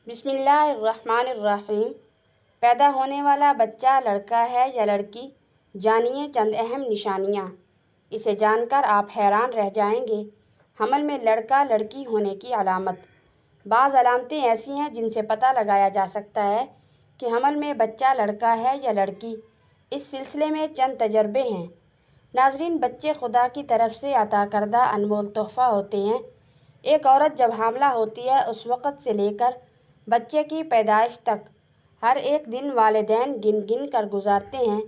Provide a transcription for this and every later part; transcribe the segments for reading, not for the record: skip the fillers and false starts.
بسم اللہ الرحمن الرحیم۔ پیدا ہونے والا بچہ لڑکا ہے یا لڑکی؟ جانیے چند اہم نشانیاں۔ اسے جان کر آپ حیران رہ جائیں گے۔ حمل میں لڑکا لڑکی ہونے کی علامت۔ بعض علامتیں ایسی ہیں جن سے پتہ لگایا جا سکتا ہے کہ حمل میں بچہ لڑکا ہے یا لڑکی۔ اس سلسلے میں چند تجربے ہیں۔ ناظرین، بچے خدا کی طرف سے عطا کردہ انمول تحفہ ہوتے ہیں۔ ایک عورت جب حاملہ ہوتی ہے اس وقت سے لے کر بچے کی پیدائش تک ہر ایک دن والدین گن گن کر گزارتے ہیں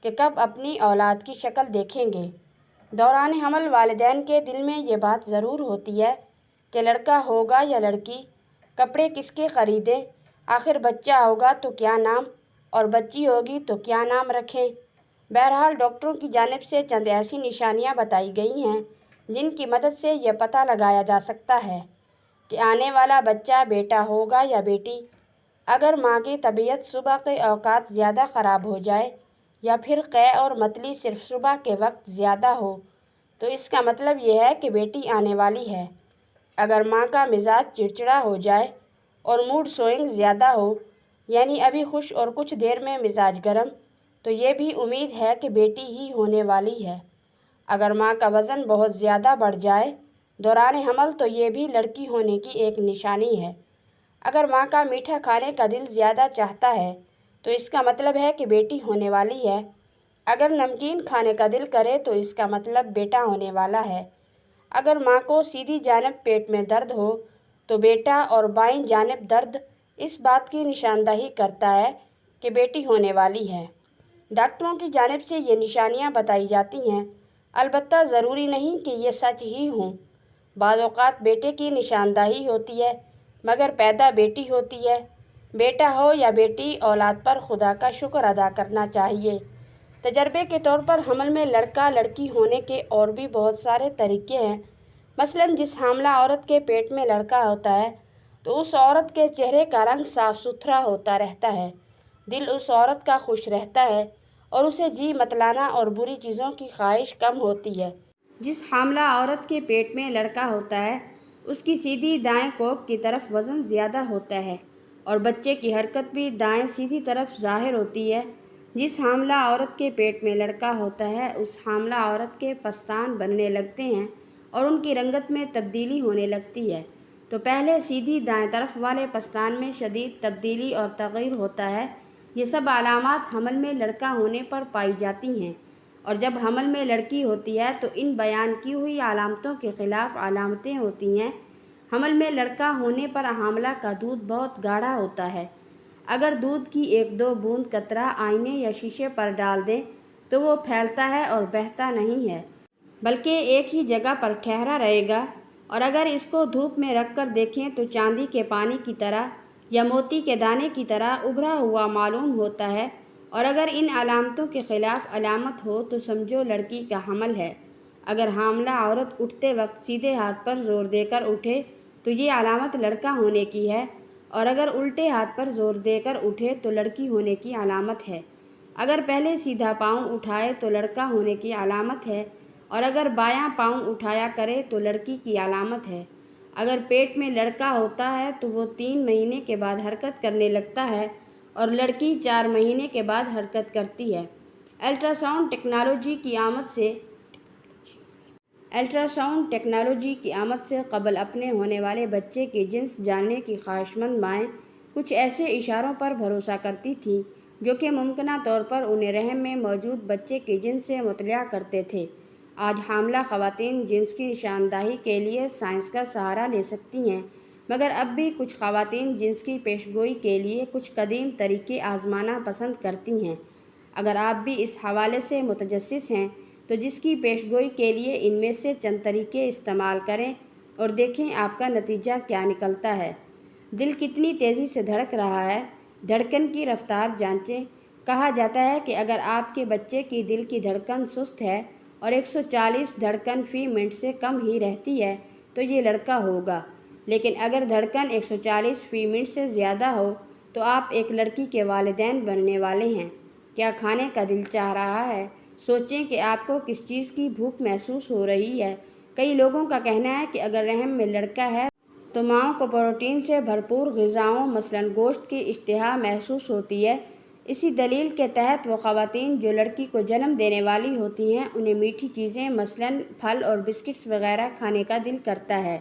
کہ کب اپنی اولاد کی شکل دیکھیں گے۔ دوران حمل والدین کے دل میں یہ بات ضرور ہوتی ہے کہ لڑکا ہوگا یا لڑکی، کپڑے کس کے خریدیں، آخر بچہ ہوگا تو کیا نام، اور بچی ہوگی تو کیا نام رکھیں۔ بہرحال ڈاکٹروں کی جانب سے چند ایسی نشانیاں بتائی گئی ہیں جن کی مدد سے یہ پتہ لگایا جا سکتا ہے کہ آنے والا بچہ بیٹا ہوگا یا بیٹی۔ اگر ماں کی طبیعت صبح کے اوقات زیادہ خراب ہو جائے یا پھر قے اور متلی صرف صبح کے وقت زیادہ ہو تو اس کا مطلب یہ ہے کہ بیٹی آنے والی ہے۔ اگر ماں کا مزاج چڑچڑا ہو جائے اور موڈ سوئنگ زیادہ ہو، یعنی ابھی خوش اور کچھ دیر میں مزاج گرم، تو یہ بھی امید ہے کہ بیٹی ہی ہونے والی ہے۔ اگر ماں کا وزن بہت زیادہ بڑھ جائے دوران حمل تو یہ بھی لڑکی ہونے کی ایک نشانی ہے۔ اگر ماں کا میٹھا کھانے کا دل زیادہ چاہتا ہے تو اس کا مطلب ہے کہ بیٹی ہونے والی ہے۔ اگر نمکین کھانے کا دل کرے تو اس کا مطلب بیٹا ہونے والا ہے۔ اگر ماں کو سیدھی جانب پیٹ میں درد ہو تو بیٹا، اور بائیں جانب درد اس بات کی نشاندہی کرتا ہے کہ بیٹی ہونے والی ہے۔ ڈاکٹروں کی جانب سے یہ نشانیاں بتائی جاتی ہیں، البتہ ضروری نہیں کہ یہ سچ ہی ہوں۔ بعض اوقات بیٹے کی نشاندہی ہوتی ہے مگر پیدا بیٹی ہوتی ہے۔ بیٹا ہو یا بیٹی، اولاد پر خدا کا شکر ادا کرنا چاہیے۔ تجربے کے طور پر حمل میں لڑکا لڑکی ہونے کے اور بھی بہت سارے طریقے ہیں۔ مثلاً جس حاملہ عورت کے پیٹ میں لڑکا ہوتا ہے تو اس عورت کے چہرے کا رنگ صاف ستھرا ہوتا رہتا ہے، دل اس عورت کا خوش رہتا ہے اور اسے جی متلانا اور بری چیزوں کی خواہش کم ہوتی ہے۔ جس حاملہ عورت کے پیٹ میں لڑکا ہوتا ہے اس کی سیدھی دائیں کوکھ کی طرف وزن زیادہ ہوتا ہے اور بچے کی حرکت بھی دائیں سیدھی طرف ظاہر ہوتی ہے۔ جس حاملہ عورت کے پیٹ میں لڑکا ہوتا ہے اس حاملہ عورت کے پستان بننے لگتے ہیں اور ان کی رنگت میں تبدیلی ہونے لگتی ہے۔ تو پہلے سیدھی دائیں طرف والے پستان میں شدید تبدیلی اور تغیر ہوتا ہے۔ یہ سب علامات حمل میں لڑکا ہونے پر پائی جاتی ہیں، اور جب حمل میں لڑکی ہوتی ہے تو ان بیان کی ہوئی علامتوں کے خلاف علامتیں ہوتی ہیں۔ حمل میں لڑکا ہونے پر حاملہ کا دودھ بہت گاڑھا ہوتا ہے۔ اگر دودھ کی ایک دو بوند قطرہ آئینے یا شیشے پر ڈال دیں تو وہ پھیلتا ہے اور بہتا نہیں ہے بلکہ ایک ہی جگہ پر ٹھہرا رہے گا، اور اگر اس کو دھوپ میں رکھ کر دیکھیں تو چاندی کے پانی کی طرح یا موتی کے دانے کی طرح ابھرا ہوا معلوم ہوتا ہے۔ اور اگر ان علامتوں کے خلاف علامت ہو تو سمجھو لڑکی کا حمل ہے۔ اگر حاملہ عورت اٹھتے وقت سیدھے ہاتھ پر زور دے کر اٹھے تو یہ علامت لڑکا ہونے کی ہے، اور اگر الٹے ہاتھ پر زور دے کر اٹھے تو لڑکی ہونے کی علامت ہے۔ اگر پہلے سیدھا پاؤں اٹھائے تو لڑکا ہونے کی علامت ہے، اور اگر بایاں پاؤں اٹھایا کرے تو لڑکی کی علامت ہے۔ اگر پیٹ میں لڑکا ہوتا ہے تو وہ 3 مہینے کے بعد حرکت کرنے لگتا ہے اور لڑکی 4 مہینے کے بعد حرکت کرتی ہے۔ الٹراساؤنڈ ٹیکنالوجی کی آمد سے قبل اپنے ہونے والے بچے کی جنس جاننے کی خواہشمند مائیں کچھ ایسے اشاروں پر بھروسہ کرتی تھیں جو کہ ممکنہ طور پر انہیں رحم میں موجود بچے کی جنس سے مطلع کرتے تھے۔ آج حاملہ خواتین جنس کی نشاندہی کے لیے سائنس کا سہارا لے سکتی ہیں، مگر اب بھی کچھ خواتین جنس کی پیشگوئی کے لیے کچھ قدیم طریقے آزمانا پسند کرتی ہیں۔ اگر آپ بھی اس حوالے سے متجسس ہیں تو جس کی پیشگوئی کے لیے ان میں سے چند طریقے استعمال کریں اور دیکھیں آپ کا نتیجہ کیا نکلتا ہے۔ دل کتنی تیزی سے دھڑک رہا ہے، دھڑکن کی رفتار جانچیں۔ کہا جاتا ہے کہ اگر آپ کے بچے کی دل کی دھڑکن سست ہے اور 140 دھڑکن فی منٹ سے کم ہی رہتی ہے تو یہ لڑکا ہوگا، لیکن اگر دھڑکن 140 فی منٹ سے زیادہ ہو تو آپ ایک لڑکی کے والدین بننے والے ہیں۔ کیا کھانے کا دل چاہ رہا ہے؟ سوچیں کہ آپ کو کس چیز کی بھوک محسوس ہو رہی ہے۔ کئی لوگوں کا کہنا ہے کہ اگر رحم میں لڑکا ہے تو ماؤں کو پروٹین سے بھرپور غذاؤں مثلاً گوشت کی اشتہا محسوس ہوتی ہے۔ اسی دلیل کے تحت وہ خواتین جو لڑکی کو جنم دینے والی ہوتی ہیں انہیں میٹھی چیزیں مثلاً پھل اور بسکٹس وغیرہ کھانے کا دل کرتا ہے۔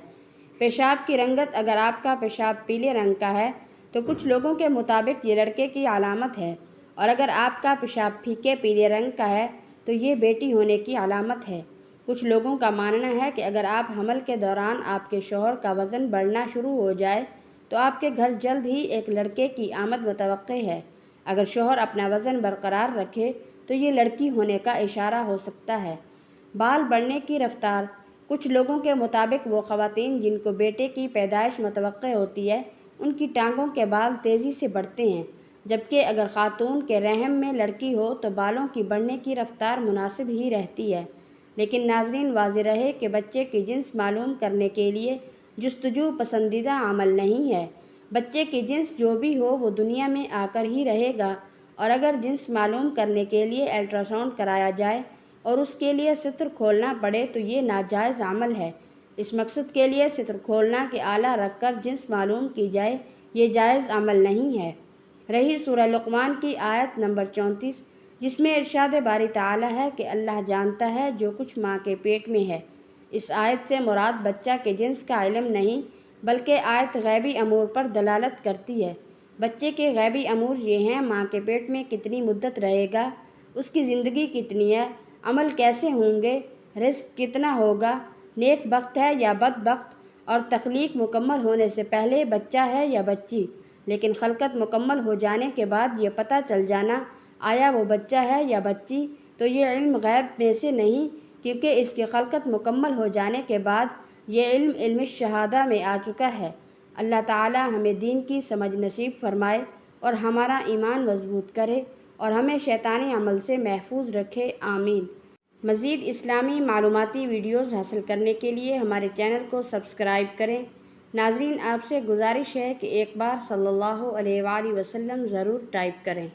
پیشاب کی رنگت: اگر آپ کا پیشاب پیلے رنگ کا ہے تو کچھ لوگوں کے مطابق یہ لڑکے کی علامت ہے، اور اگر آپ کا پیشاب پھیکے پیلے رنگ کا ہے تو یہ بیٹی ہونے کی علامت ہے۔ کچھ لوگوں کا ماننا ہے کہ اگر آپ حمل کے دوران آپ کے شوہر کا وزن بڑھنا شروع ہو جائے تو آپ کے گھر جلد ہی ایک لڑکے کی آمد متوقع ہے۔ اگر شوہر اپنا وزن برقرار رکھے تو یہ لڑکی ہونے کا اشارہ ہو سکتا ہے۔ بال بڑھنے کی رفتار: کچھ لوگوں کے مطابق وہ خواتین جن کو بیٹے کی پیدائش متوقع ہوتی ہے ان کی ٹانگوں کے بال تیزی سے بڑھتے ہیں، جبکہ اگر خاتون کے رحم میں لڑکی ہو تو بالوں کی بڑھنے کی رفتار مناسب ہی رہتی ہے۔ لیکن ناظرین، واضح رہے کہ بچے کی جنس معلوم کرنے کے لیے جستجو پسندیدہ عمل نہیں ہے۔ بچے کی جنس جو بھی ہو وہ دنیا میں آ کر ہی رہے گا، اور اگر جنس معلوم کرنے کے لیے الٹرا ساؤنڈ کرایا جائے اور اس کے لیے ستر کھولنا پڑے تو یہ ناجائز عمل ہے۔ اس مقصد کے لیے ستر کھولنا کے آلہ رکھ کر جنس معلوم کی جائے، یہ جائز عمل نہیں ہے۔ رہی سورہ لقمان کی آیت نمبر 34، جس میں ارشاد باری تعالیٰ ہے کہ اللہ جانتا ہے جو کچھ ماں کے پیٹ میں ہے۔ اس آیت سے مراد بچہ کے جنس کا علم نہیں، بلکہ آیت غیبی امور پر دلالت کرتی ہے۔ بچے کے غیبی امور یہ ہیں: ماں کے پیٹ میں کتنی مدت رہے گا، اس کی زندگی کتنی ہے، عمل کیسے ہوں گے، رزق کتنا ہوگا، نیک بخت ہے یا بد بخت، اور تخلیق مکمل ہونے سے پہلے بچہ ہے یا بچی، لیکن خلقت مکمل ہو جانے کے بعد یہ پتہ چل جانا آیا وہ بچہ ہے یا بچی، تو یہ علم غیب میں سے نہیں، کیونکہ اس کی خلقت مکمل ہو جانے کے بعد یہ علم علم الشہادہ میں آ چکا ہے۔ اللہ تعالی ہمیں دین کی سمجھ نصیب فرمائے اور ہمارا ایمان مضبوط کرے اور ہمیں شیطانی عمل سے محفوظ رکھے، آمین۔ مزید اسلامی معلوماتی ویڈیوز حاصل کرنے کے لیے ہمارے چینل کو سبسکرائب کریں۔ ناظرین، آپ سے گزارش ہے کہ ایک بار صلی اللہ علیہ وآلہ وسلم ضرور ٹائپ کریں۔